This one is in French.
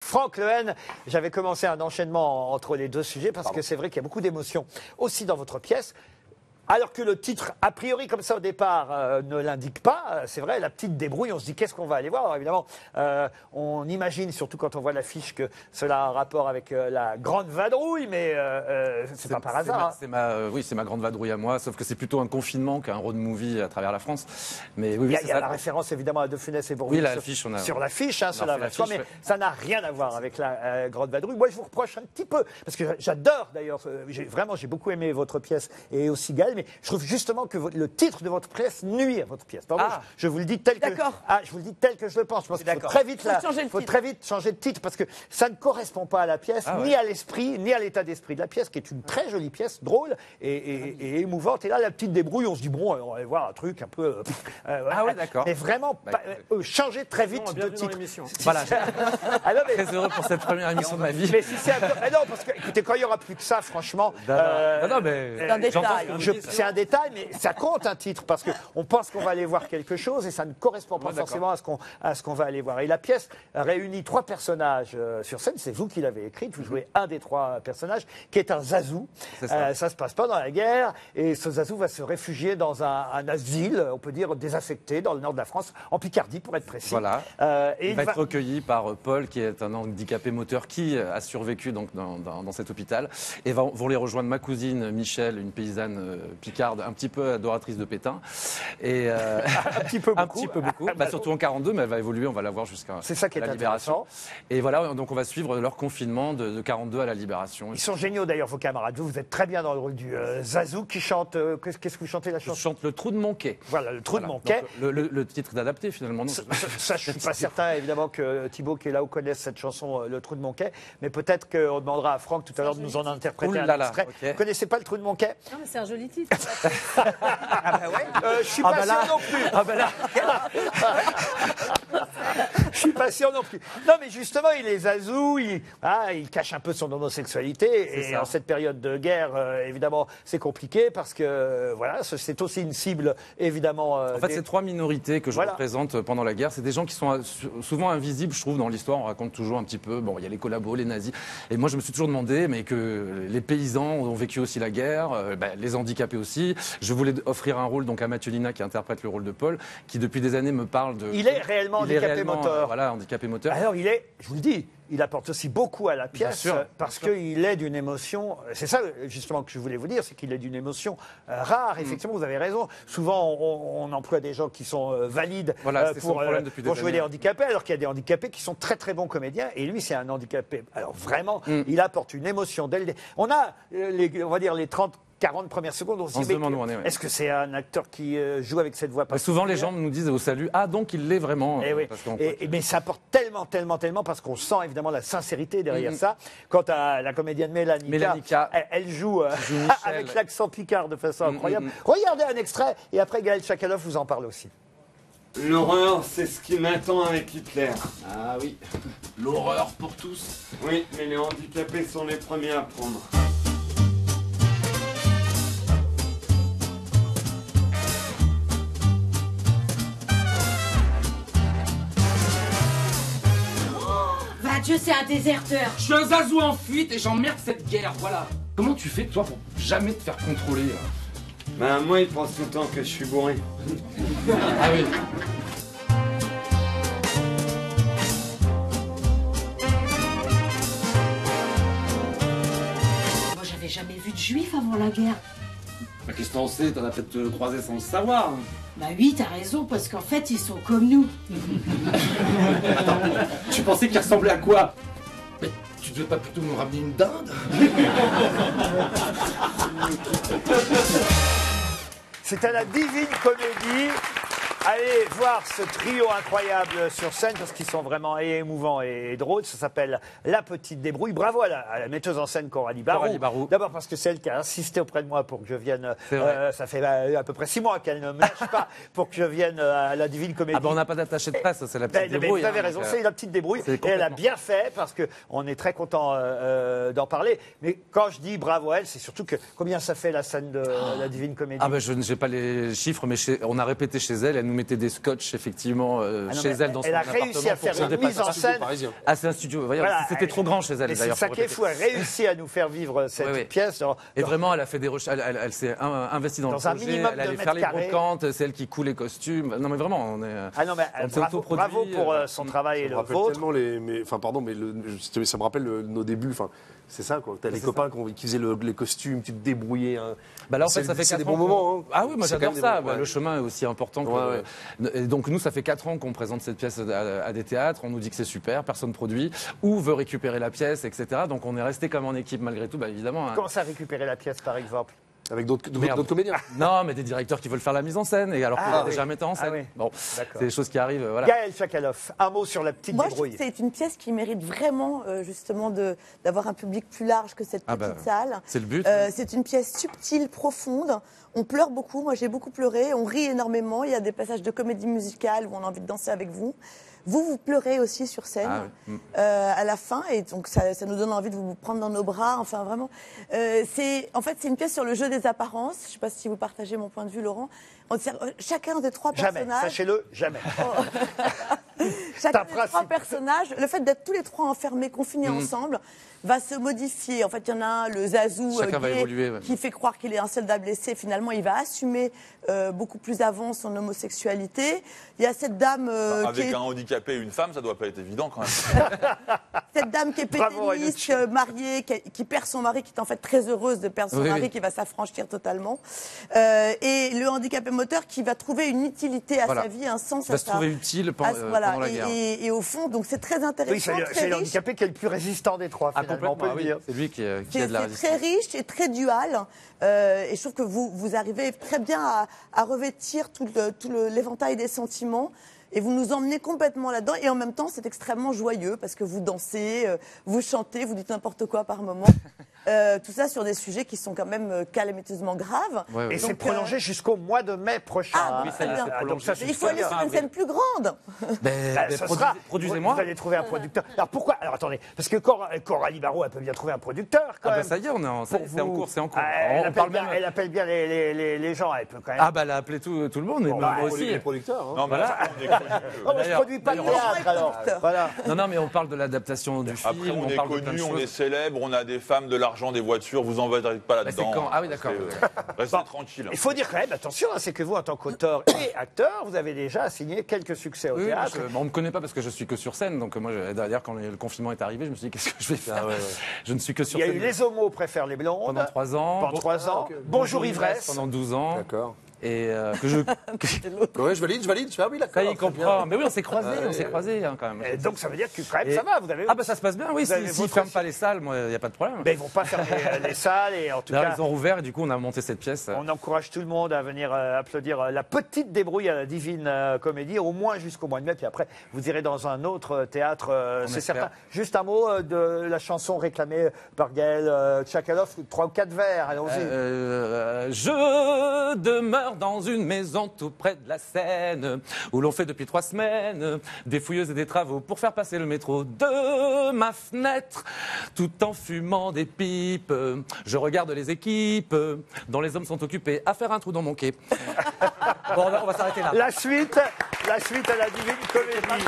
Franck Lehen. J'avais commencé un enchaînement entre les deux sujets parce que c'est vrai qu'il y a beaucoup d'émotions aussi dans votre pièce. Alors que le titre, a priori, comme ça au départ, ne l'indique pas, c'est vrai, la petite débrouille, on se dit qu'est-ce qu'on va aller voir. Alors évidemment, on imagine, surtout quand on voit l'affiche, que cela a un rapport avec la grande vadrouille, mais c'est pas par hasard. Oui, c'est ma grande vadrouille à moi, sauf que c'est plutôt un confinement qu'un road movie à travers la France. Mais oui, il y a la référence évidemment à De Funès et Bourvil sur l'affiche, cela va de soi, mais ça n'a rien à voir avec la grande vadrouille. Moi, je vous reproche un petit peu, parce que j'adore d'ailleurs, j'ai beaucoup aimé votre pièce et aussi Gaël, mais je trouve justement que le titre de votre pièce nuit à votre pièce. Je vous le dis tel que je le pense. Je pense qu'il faut très vite changer de titre parce que ça ne correspond pas à la pièce, ni à l'esprit, ni à l'état d'esprit de la pièce, qui est une très jolie pièce, drôle et émouvante. Et là, la petite débrouille, on se dit bon, on va voir un truc un peu. D'accord. Mais vraiment, changer très vite de titre. Voilà. Très heureux pour cette première émission de ma vie. Mais si c'est non, parce que écoutez, quand il y aura plus que ça, franchement. C'est un détail. C'est un détail, mais ça compte un titre parce qu'on pense qu'on va aller voir quelque chose et ça ne correspond pas forcément à ce qu'on va aller voir. Et la pièce réunit 3 personnages sur scène. C'est vous qui l'avez écrite. Vous jouez un des 3 personnages qui est un Zazou. Ça se passe pas dans la guerre et ce Zazou va se réfugier dans un asile, on peut dire désaffecté, dans le nord de la France, en Picardie pour être précis. Voilà. Il va être recueilli par Paul, qui est un handicapé moteur qui a survécu donc dans cet hôpital. Et vont les rejoindre ma cousine Michel, une paysanne picarde, un petit peu adoratrice de Pétain. Et, un petit peu beaucoup. Surtout en 42, mais elle va évoluer, on va la voir jusqu'à la Libération. Et voilà, donc on va suivre leur confinement de 42 à la Libération. Ils sont géniaux d'ailleurs, vos camarades. Vous êtes très bien dans le rôle du Zazou qui chante. Qu'est-ce que vous chantez la chanson? Je chante Le Trou de mon quai. Voilà, Le Trou de mon quai. Le titre est adapté finalement. Non, ça, je suis pas certain évidemment que Thibaut qui est là-haut connaisse cette chanson Le Trou de mon quai, mais peut-être qu'on demandera à Franck tout à l'heure de nous en interpréter un extrait. Vous connaissez pas Le Trou de mon quai? Non, mais c'est un joli titre. Je suis pas sûr non plus. Je suis pas sûr non plus. Non, mais justement, il est Zazou, il cache un peu son homosexualité. Et en cette période de guerre, évidemment, c'est compliqué parce que, voilà, c'est aussi une cible, évidemment. En fait, c'est 3 minorités que je représente pendant la guerre. C'est des gens qui sont souvent invisibles, je trouve, dans l'histoire. On raconte toujours un petit peu, bon, il y a les collabos, les nazis. Et moi, je me suis toujours demandé, mais que les paysans ont vécu aussi la guerre, les handicapés aussi. Je voulais offrir un rôle donc à Mathieu Lina, qui interprète le rôle de Paul, qui depuis des années me parle de... Il est réellement handicapé moteur. Voilà, handicapé moteur. Alors, je vous le dis, il apporte aussi beaucoup à la pièce parce qu'il est d'une émotion. C'est ça justement que je voulais vous dire, c'est qu'il est d'une émotion rare. Effectivement, vous avez raison. Souvent, on emploie des gens qui sont valides pour jouer des handicapés, alors qu'il y a des handicapés qui sont très très bons comédiens. Et lui, c'est un handicapé. Alors vraiment, il apporte une émotion. On a, on va dire, les 40 premières secondes, on se dit, est-ce que c'est un acteur qui joue avec cette voix souvent, les gens nous disent au salut, donc il l'est vraiment. Mais ça apporte tellement, parce qu'on sent évidemment la sincérité derrière ça. Quant à la comédienne Mélanie K, elle joue avec l'accent picard de façon incroyable. Regardez un extrait, et après Gaël Chakalov vous en parle aussi. L'horreur, c'est ce qui m'attend avec Hitler. Ah oui, l'horreur pour tous. Oui, mais les handicapés sont les premiers à prendre. Dieu, c'est un déserteur. Je suis un Zazou en fuite et j'emmerde cette guerre, voilà. Comment tu fais, toi, pour jamais te faire contrôler moi, il pense tout le temps que je suis bourré. Ah oui. Moi, j'avais jamais vu de juif avant la guerre. Qu'est-ce que t'en sais? T'en as peut-être croisé sans le savoir. Bah oui, t'as raison, parce qu'en fait, ils sont comme nous. Attends, tu pensais qu'ils ressemblaient à quoi? Mais tu devais pas plutôt nous ramener une dinde? C'est à la Divine Comédie. Allez voir ce trio incroyable sur scène parce qu'ils sont vraiment émouvants et drôles. Ça s'appelle La Petite Débrouille. Bravo à la metteuse en scène Coralie Barou. D'abord parce que c'est elle qui a insisté auprès de moi pour que je vienne. Ça fait à peu près 6 mois qu'elle ne me lâche pas pour que je vienne à la Divine Comédie. On n'a pas d'attaché de presse, c'est La Petite Débrouille. Vous avez raison, c'est La Petite Débrouille. Et elle a bien fait parce qu'on est très content d'en parler. Mais quand je dis bravo à elle, c'est surtout que combien ça fait la scène de la Divine Comédie? Je n'ai pas les chiffres, mais on a répété chez elle. Elle nous mettait des scotch effectivement chez elle dans son elle a appartement. réussi à faire une mise en scène. Ah, c'est un studio. Voilà, c'était trop grand chez elle. C'est ça qui est fou. Elle réussit à nous faire vivre cette pièce. Et vraiment, elle a fait des recherches. Elle s'est investie dans le un projet. minimum Elle allait de faire les mètres carrés. brocantes. C'est elle qui coud les costumes. Non, mais vraiment, on est. Ah non, mais bravo pour son travail et le vôtre. Tellement ça me rappelle nos débuts. Enfin, c'est ça, quoi. T'as les copains qui faisaient les costumes, tu te débrouillais. Hein. Bah là, en fait, ça fait 4 ans. des bons moments. Hein. Ah oui, moi j'adore ça. Le chemin est aussi important que. Et donc nous, ça fait 4 ans qu'on présente cette pièce à des théâtres. On nous dit que c'est super, personne produit ou veut récupérer la pièce, etc. Donc on est resté comme en équipe malgré tout, évidemment. Comment ça récupérer la pièce, par exemple? Avec d'autres comédiens. Non, mais des directeurs qui veulent faire la mise en scène, et alors qu'on est déjà metteur en scène. Oui. Bon, c'est des choses qui arrivent. Voilà. Gaël Tchakaloff, un mot sur la petite débrouille. C'est une pièce qui mérite vraiment justement d'avoir un public plus large que cette petite salle. C'est le but. C'est une pièce subtile, profonde. On pleure beaucoup. Moi, j'ai beaucoup pleuré. On rit énormément. Il y a des passages de comédie musicale où on a envie de danser avec vous. Vous pleurez aussi sur scène à la fin, et donc ça nous donne envie de vous prendre dans nos bras. Enfin, vraiment, c'est une pièce sur le jeu des apparences. Je ne sais pas si vous partagez mon point de vue, Laurent. Chacun des 3 personnages. Jamais, sachez-le, jamais. Chacun des 3 personnages, le fait d'être tous les 3 enfermés, confinés ensemble, va se modifier. En fait, il y en a un, le Zazou, qui fait croire qu'il est un soldat blessé. Finalement, il va assumer beaucoup plus avant son homosexualité. Il y a cette dame avec un handicapé et une femme, ça doit pas être évident quand même. Cette dame qui est péténiste, mariée, qui perd son mari, qui est en fait très heureuse de perdre son mari, qui va s'affranchir totalement. Et le handicapé moteur qui va trouver une utilité à sa vie, un sens à sa... va se trouver utile pendant la guerre. Et au fond, donc c'est très intéressant. Oui, c'est le handicapé qui est le plus résistant des 3, finalement, on peut le dire. C'est lui qui a de la résistance. C'est très riche et très dual. Et je trouve que vous arrivez très bien à revêtir tout l'éventail des sentiments. Et vous nous emmenez complètement là-dedans. Et en même temps, c'est extrêmement joyeux parce que vous dansez, vous chantez, vous dites n'importe quoi par moment. Tout ça sur des sujets qui sont quand même calamiteusement graves. Et c'est prolongé jusqu'au mois de mai prochain. Oui, ça y est, donc ça, il faut aller sur une scène plus grande. Produisez-moi. Vous allez trouver un producteur. Alors pourquoi? Alors attendez, parce que Coralie Barraud, elle peut bien trouver un producteur. Quand même. Ça y est, c'est en cours, c'est en cours. Elle appelle bien les gens, elle peut quand même. Elle a appelé tout le monde, mais moi aussi. Les producteurs. Non, voilà. Je produis pas de théâtre alors. Voilà. Non, mais on parle de l'adaptation du film. Après, on est connu, on est célèbre, on a des femmes, de l'argent, des voitures. Vous en êtes pas là-dedans. Ah oui, d'accord. Restez tranquille. Il faut dire quand même, attention, c'est que vous, en tant qu'auteur et acteur, vous avez déjà signé quelques succès au théâtre. On me connaît pas parce que je suis que sur scène. Donc moi, d'ailleurs, quand le confinement est arrivé, je me suis dit qu'est-ce que je vais faire. Je ne suis que sur scène. Il y a eu Les Homos préfèrent les blondes. Pendant 3 ans. Pendant 3 ans. Bonjour Ivresse. Pendant 12 ans. D'accord. Et que je. Ouais, je valide. Je fais, oui, d'accord. Ça y comprend. Mais oui, on s'est croisés, quand même. Et donc ça veut dire que quand même ça va. Vous avez. Ah ça se passe bien. Oui, s'ils ne ferment pas les salles, moi, il n'y a pas de problème. Mais ils vont pas fermer les salles et en tout cas. Ils ont rouvert et du coup on a monté cette pièce. On encourage tout le monde à venir applaudir la petite débrouille à la Divine Comédie, au moins jusqu'au mois de mai. Puis après, vous irez dans un autre théâtre, c'est certain. Juste un mot de la chanson réclamée par Gaël Tchakaloff, 3 ou 4 vers. Allons-y. Je demeure dans une maison tout près de la Seine, où l'on fait depuis 3 semaines des fouilleuses et des travaux pour faire passer le métro de ma fenêtre, tout en fumant des pipes. Je regarde les équipes dont les hommes sont occupés à faire un trou dans mon quai. Bon, on va s'arrêter là. La suite à la Divine Comédie.